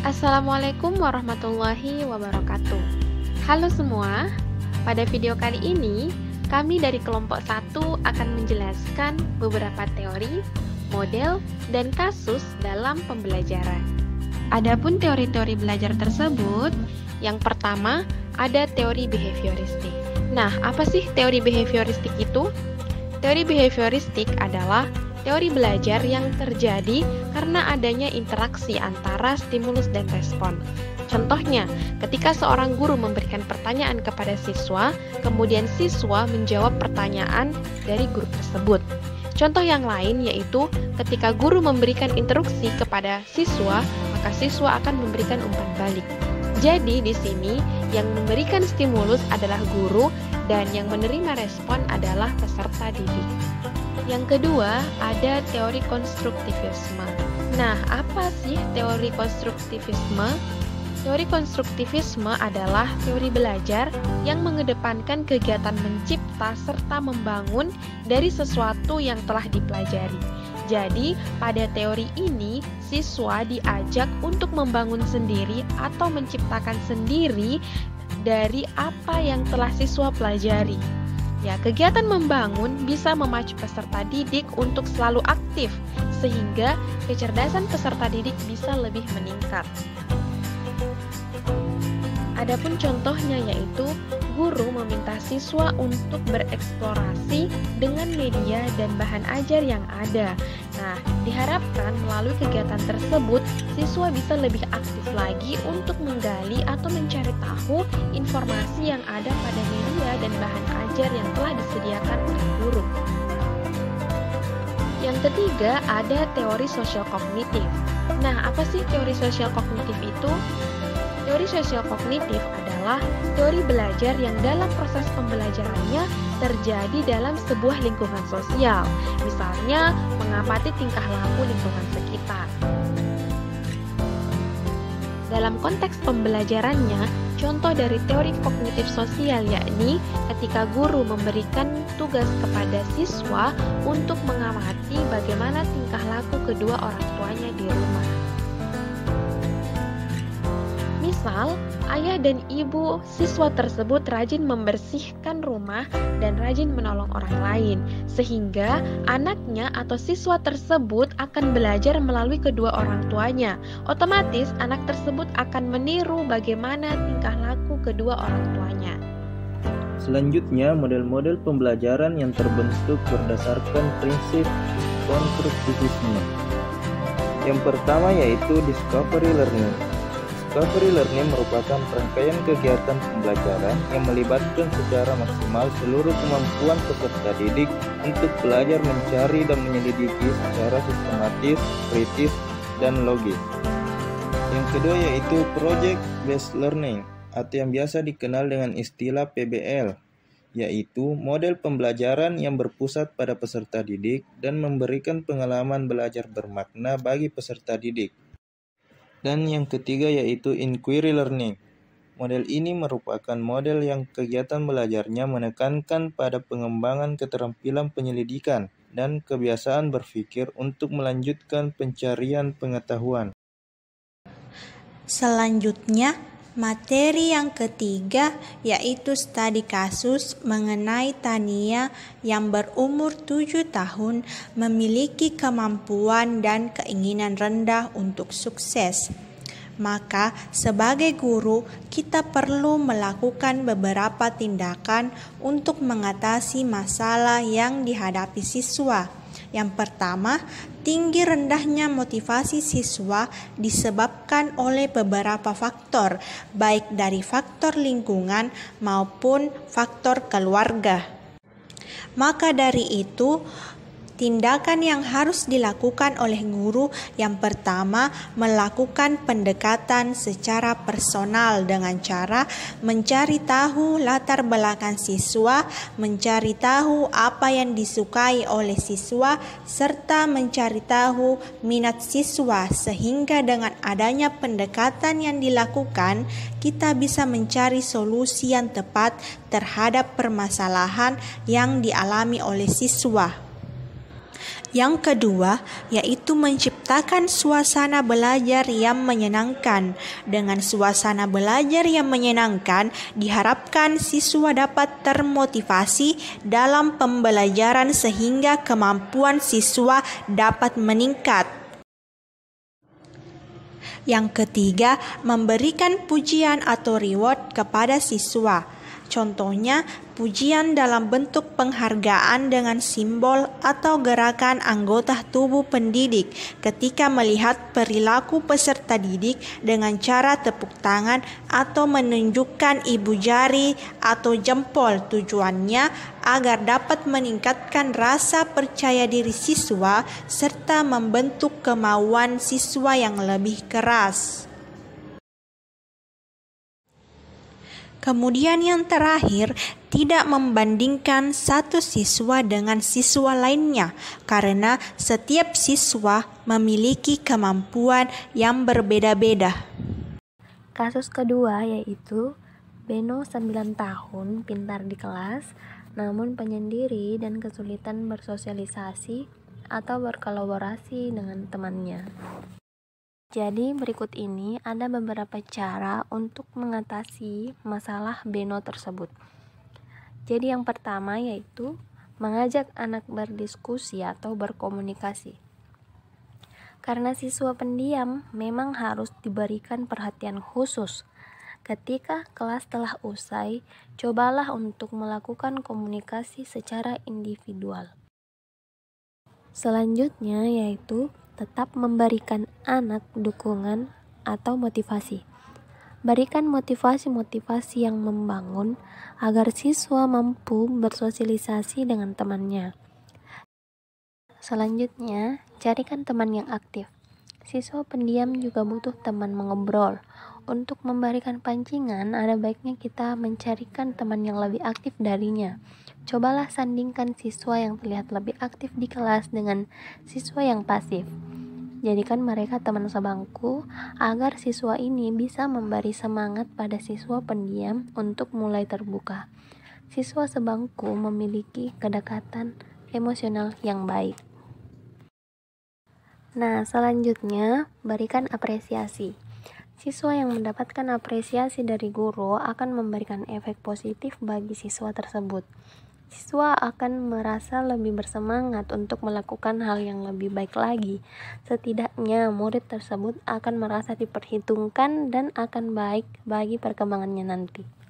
Assalamualaikum warahmatullahi wabarakatuh. Halo semua, pada video kali ini kami dari kelompok 1 akan menjelaskan beberapa teori, model, dan kasus dalam pembelajaran. Adapun teori-teori belajar tersebut, yang pertama ada teori behavioristik. Nah, apa sih teori behavioristik itu? Teori behavioristik adalah teori belajar yang terjadi karena adanya interaksi antara stimulus dan respon. Contohnya, ketika seorang guru memberikan pertanyaan kepada siswa, kemudian siswa menjawab pertanyaan dari guru tersebut. Contoh yang lain yaitu ketika guru memberikan instruksi kepada siswa, maka siswa akan memberikan umpan balik. Jadi di sini yang memberikan stimulus adalah guru dan yang menerima respon adalah peserta didik. Yang kedua, ada teori konstruktivisme. Nah, apa sih teori konstruktivisme? Teori konstruktivisme adalah teori belajar yang mengedepankan kegiatan mencipta serta membangun dari sesuatu yang telah dipelajari. Jadi, pada teori ini, siswa diajak untuk membangun sendiri atau menciptakan sendiri dari apa yang telah siswa pelajari. Ya, kegiatan membangun bisa memacu peserta didik untuk selalu aktif, sehingga kecerdasan peserta didik bisa lebih meningkat. Adapun contohnya yaitu guru meminta siswa untuk bereksplorasi dengan media dan bahan ajar yang ada. Nah, diharapkan melalui kegiatan tersebut, siswa bisa lebih aktif lagi untuk menggali atau mencari tahu informasi yang ada pada media dan bahan ajar yang telah disediakan oleh guru. Yang ketiga, ada teori sosial kognitif. Nah, apa sih teori sosial kognitif itu? Teori sosial kognitif adalah teori belajar yang dalam proses pembelajarannya terjadi dalam sebuah lingkungan sosial, misalnya mengamati tingkah laku lingkungan sekitar. Dalam konteks pembelajarannya, contoh dari teori kognitif sosial yakni ketika guru memberikan tugas kepada siswa untuk mengamati bagaimana tingkah laku kedua orang tuanya di rumah. Misal, ayah dan ibu siswa tersebut rajin membersihkan rumah dan rajin menolong orang lain, sehingga anaknya atau siswa tersebut akan belajar melalui kedua orang tuanya. Otomatis, anak tersebut akan meniru bagaimana tingkah laku kedua orang tuanya. Selanjutnya, model-model pembelajaran yang terbentuk berdasarkan prinsip konstruktivisme. Yang pertama yaitu discovery learning. Discovery learning merupakan rangkaian kegiatan pembelajaran yang melibatkan secara maksimal seluruh kemampuan peserta didik untuk belajar mencari dan menyelidiki secara sistematis, kritis, dan logis. Yang kedua yaitu project based learning atau yang biasa dikenal dengan istilah PBL, yaitu model pembelajaran yang berpusat pada peserta didik dan memberikan pengalaman belajar bermakna bagi peserta didik. Dan yang ketiga yaitu inquiry learning. Model ini merupakan model yang kegiatan belajarnya menekankan pada pengembangan keterampilan penyelidikan dan kebiasaan berpikir untuk melanjutkan pencarian pengetahuan. Selanjutnya, materi yang ketiga yaitu studi kasus mengenai Tania yang berumur 7 tahun memiliki kemampuan dan keinginan rendah untuk sukses. Maka sebagai guru kita perlu melakukan beberapa tindakan untuk mengatasi masalah yang dihadapi siswa. Yang pertama, tinggi rendahnya motivasi siswa disebabkan oleh beberapa faktor, baik dari faktor lingkungan maupun faktor keluarga. Maka dari itu, tindakan yang harus dilakukan oleh guru yang pertama melakukan pendekatan secara personal dengan cara mencari tahu latar belakang siswa, mencari tahu apa yang disukai oleh siswa, serta mencari tahu minat siswa sehingga dengan adanya pendekatan yang dilakukan kita bisa mencari solusi yang tepat terhadap permasalahan yang dialami oleh siswa. Yang kedua, yaitu menciptakan suasana belajar yang menyenangkan. Dengan suasana belajar yang menyenangkan, diharapkan siswa dapat termotivasi dalam pembelajaran sehingga kemampuan siswa dapat meningkat. Yang ketiga, memberikan pujian atau reward kepada siswa. Contohnya, pujian dalam bentuk penghargaan dengan simbol atau gerakan anggota tubuh pendidik ketika melihat perilaku peserta didik dengan cara tepuk tangan atau menunjukkan ibu jari atau jempol. Tujuannya agar dapat meningkatkan rasa percaya diri siswa serta membentuk kemauan siswa yang lebih keras. Kemudian yang terakhir, tidak membandingkan satu siswa dengan siswa lainnya karena setiap siswa memiliki kemampuan yang berbeda-beda. Kasus kedua yaitu Beno 9 tahun, pintar di kelas, namun penyendiri dan kesulitan bersosialisasi atau berkolaborasi dengan temannya. Jadi berikut ini ada beberapa cara untuk mengatasi masalah Beno tersebut. Jadi yang pertama yaitu mengajak anak berdiskusi atau berkomunikasi. Karena siswa pendiam memang harus diberikan perhatian khusus. Ketika kelas telah usai, cobalah untuk melakukan komunikasi secara individual. Selanjutnya yaitu tetap memberikan anak dukungan atau motivasi. Berikan motivasi-motivasi yang membangun agar siswa mampu bersosialisasi dengan temannya. Selanjutnya, carikan teman yang aktif. Siswa pendiam juga butuh teman mengobrol. Untuk memberikan pancingan, ada baiknya kita mencarikan teman yang lebih aktif darinya. Cobalah sandingkan siswa yang terlihat lebih aktif di kelas dengan siswa yang pasif. Jadikan mereka teman sebangku agar siswa ini bisa memberi semangat pada siswa pendiam untuk mulai terbuka. Siswa sebangku memiliki kedekatan emosional yang baik. Nah, selanjutnya berikan apresiasi. Siswa yang mendapatkan apresiasi dari guru akan memberikan efek positif bagi siswa tersebut. Siswa akan merasa lebih bersemangat untuk melakukan hal yang lebih baik lagi. Setidaknya murid tersebut akan merasa diperhitungkan dan akan baik bagi perkembangannya nanti.